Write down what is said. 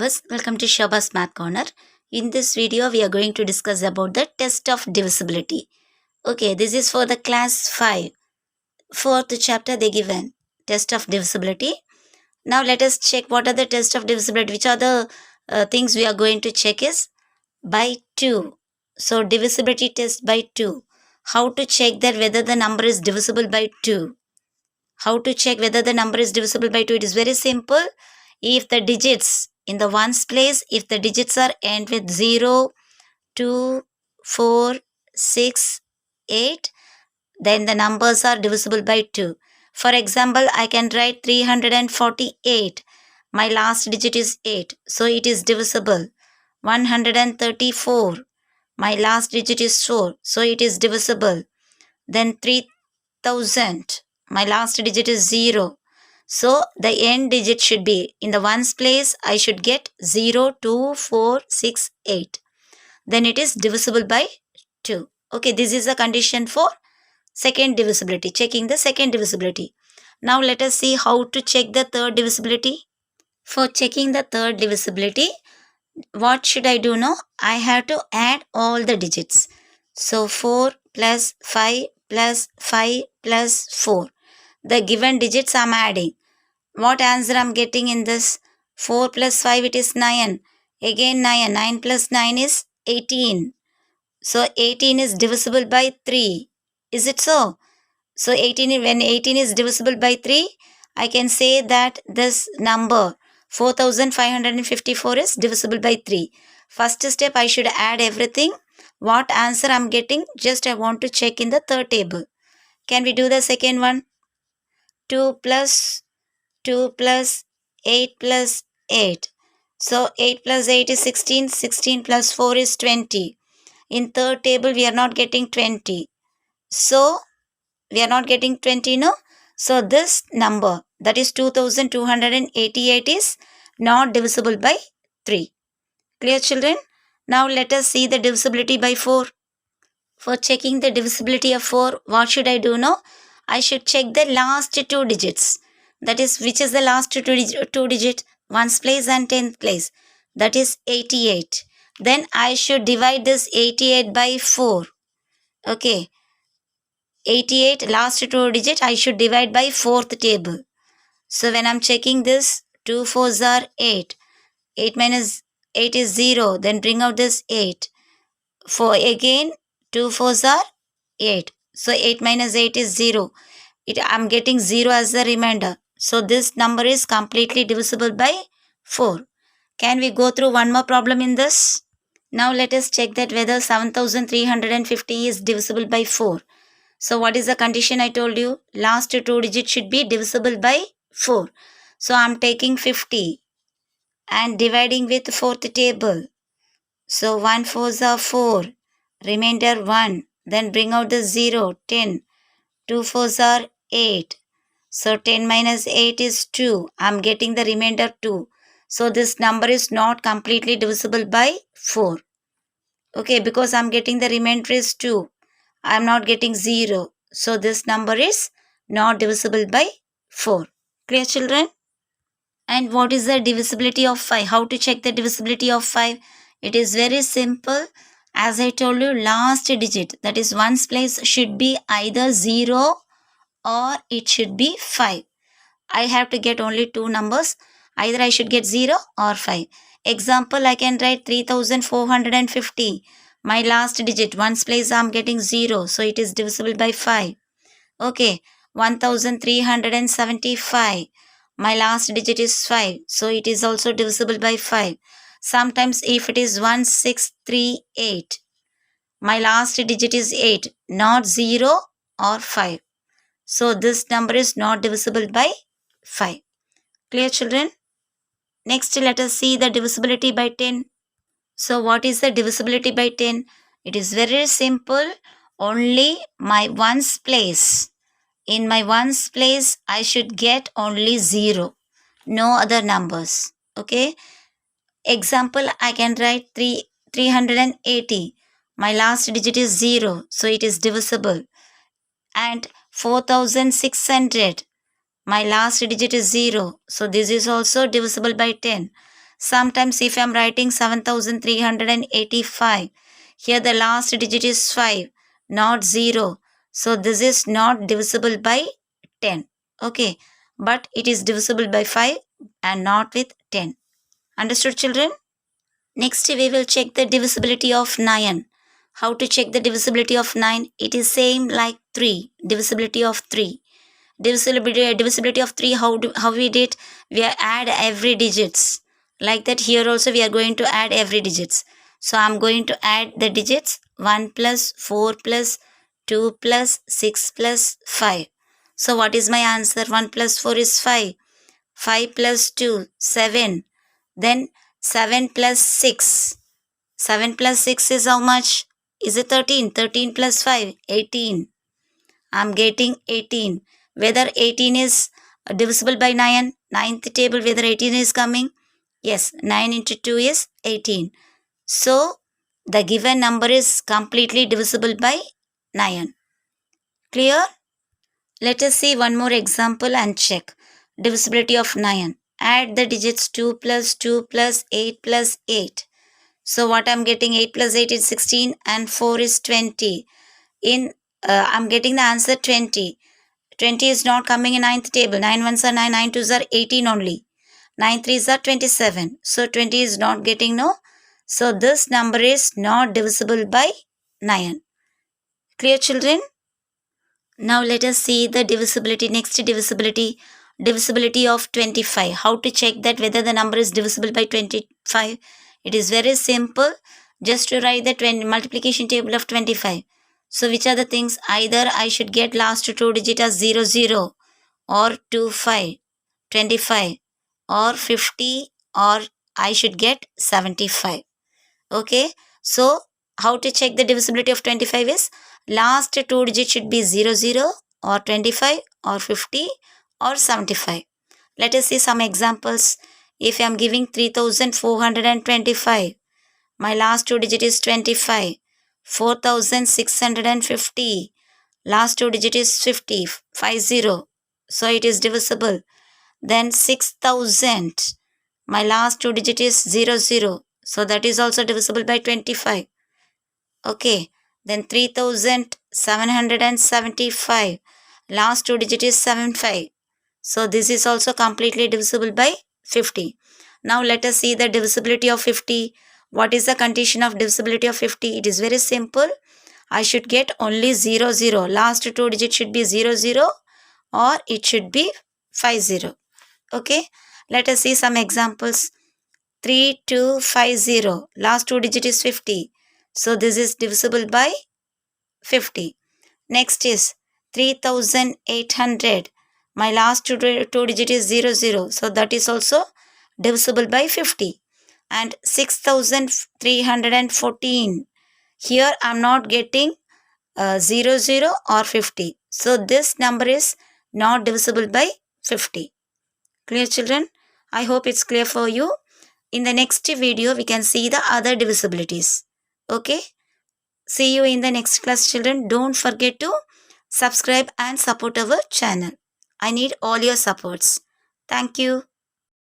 viewers, welcome to Shobha's Math Corner. In this video, we are going to discuss about the test of divisibility. Okay, this is for the class 5. Fourth chapter they given test of divisibility. Now let us check what are the test of divisibility. Which are the things we are going to check is by 2. So divisibility test by 2. How to check that whether the number is divisible by 2. How to check whether the number is divisible by 2? It is very simple. If the digits in the ones place, if the digits are end with 0, 2, 4, 6, 8, then the numbers are divisible by 2. For example, I can write 348. My last digit is 8, so it is divisible. 134. My last digit is 4, so it is divisible. Then 3000. My last digit is 0. So the end digit should be in the ones place. I should get 0, 2, 4, 6, 8. Then it is divisible by 2. Okay, this is the condition for second divisibility. Checking the second divisibility. Now let us see how to check the third divisibility. For checking the third divisibility, what should I do now? I have to add all the digits. So 4 plus 5 plus 5 plus 4. The given digits I am adding. What answer I am getting in this? 4 plus 5 it is 9. Again 9. 9 plus 9 is 18. So 18 is divisible by 3. Is it so? So when 18 is divisible by 3, I can say that this number 4554 is divisible by 3. First step, I should add everything. What answer I am getting? Just I want to check in the third table. Can we do the second one? 2 plus 8 plus 8. So 8 plus 8 is 16. 16 plus 4 is 20. In third table, we are not getting 20. So we are not getting 20, no? So this number, that is 2288, is not divisible by 3. Clear, children? Now let us see the divisibility by 4. For checking the divisibility of 4, what should I do now? I should check the last 2 digits. That is, which is the last 2 digit? 1's place and 10th place. That is 88. Then I should divide this 88 by 4. Okay. 88, last 2 digit, I should divide by 4th table. So when I'm checking this, 2 4s are 8. 8 minus 8 is 0. Then bring out this 8. For again, 2 4s are 8. So 8 minus 8 is 0. I'm getting 0 as the remainder. So this number is completely divisible by 4. Can we go through one more problem in this? Now let us check that whether 7350 is divisible by 4. So what is the condition I told you? Last 2 digits should be divisible by 4. So I'm taking 50 and dividing with 4th table. So 1 4s are 4. Remainder 1. Then bring out the 0, 10. 2 4s are 8. So 10 minus 8 is 2. I'm getting the remainder 2. So this number is not completely divisible by 4. Okay, because I'm getting the remainder is 2. I'm not getting 0. So this number is not divisible by 4. Clear, children? And what is the divisibility of 5? How to check the divisibility of 5? It is very simple. As I told you, last digit, that is 1's place, should be either 0 or it should be 5. I have to get only 2 numbers. Either I should get 0 or 5. Example, I can write 3450. My last digit, 1's place, I am getting 0. So it is divisible by 5. Okay, 1375. My last digit is 5. So it is also divisible by 5. Sometimes if it is 1638. My last digit is 8. Not 0 or 5. So this number is not divisible by 5. Clear, children? Next, let us see the divisibility by 10. So what is the divisibility by 10? It is very simple. Only my 1's place. In my 1's place, I should get only 0. No other numbers. Okay. Example, I can write 380. My last digit is 0. So it is divisible. And 4600. My last digit is 0. So this is also divisible by 10. Sometimes if I am writing 7385, here the last digit is 5, not 0. So this is not divisible by 10. Okay, but it is divisible by 5 and not with 10. Understood, children? Next, we will check the divisibility of 9. How to check the divisibility of 9? It is same like 3, divisibility of 3. Divisibility of 3, how we did? We add every digits. Like that here also we are going to add every digits. So I am going to add the digits 1 plus 4 plus 2 plus 6 plus 5. So what is my answer? 1 plus 4 is 5. 5 plus 2, 7. Then 7 plus 6. 7 plus 6 is how much? Is it 13? 13 plus 5, 18. I'm getting 18. Whether 18 is divisible by 9, ninth table, whether 18 is coming? Yes, 9 into 2 is 18. So, the given number is completely divisible by 9. Clear? Let us see one more example and check. Divisibility of 9. Add the digits 2 plus 2 plus 8 plus 8. So what I'm getting, 8 plus 8 is 16 and 4 is 20. I'm getting the answer 20. 20 is not coming in ninth table. 9 ones are 9, 9 twos are 18 only. 9 threes are 27. So 20 is not getting, no. So this number is not divisible by 9. Clear, children? Now let us see the divisibility. Next divisibility. Divisibility of 25. How to check that whether the number is divisible by 25? It is very simple. Just to write the multiplication table of 25. So which are the things? Either I should get last two digit as 00 or 25, 25 or 50, or I should get 75. Okay. So how to check the divisibility of 25 is last two digits should be 00 or 25 or 50 or 75. Let us see some examples. If I am giving 3425, my last two digit is 25. 4650, last two digit is 50, 50. So it is divisible. Then 6000, my last two digit is 00. So that is also divisible by 25. Okay. Then 3775, last two digit is 75. So this is also completely divisible by 50. Now let us see the divisibility of 50. What is the condition of divisibility of 50? It is very simple. I should get only 00. Last two digits should be 00 or it should be 50. Okay. Let us see some examples. 3250. Last two digit is 50. So this is divisible by 50. Next is 3800. My last two digit is 00. So that is also divisible by 50. And 6314. Here I am not getting 00 or 50. So this number is not divisible by 50. Clear, children? I hope it's clear for you. In the next video, we can see the other divisibilities. Okay? See you in the next class, children. Don't forget to subscribe and support our channel. I need all your supports. Thank you.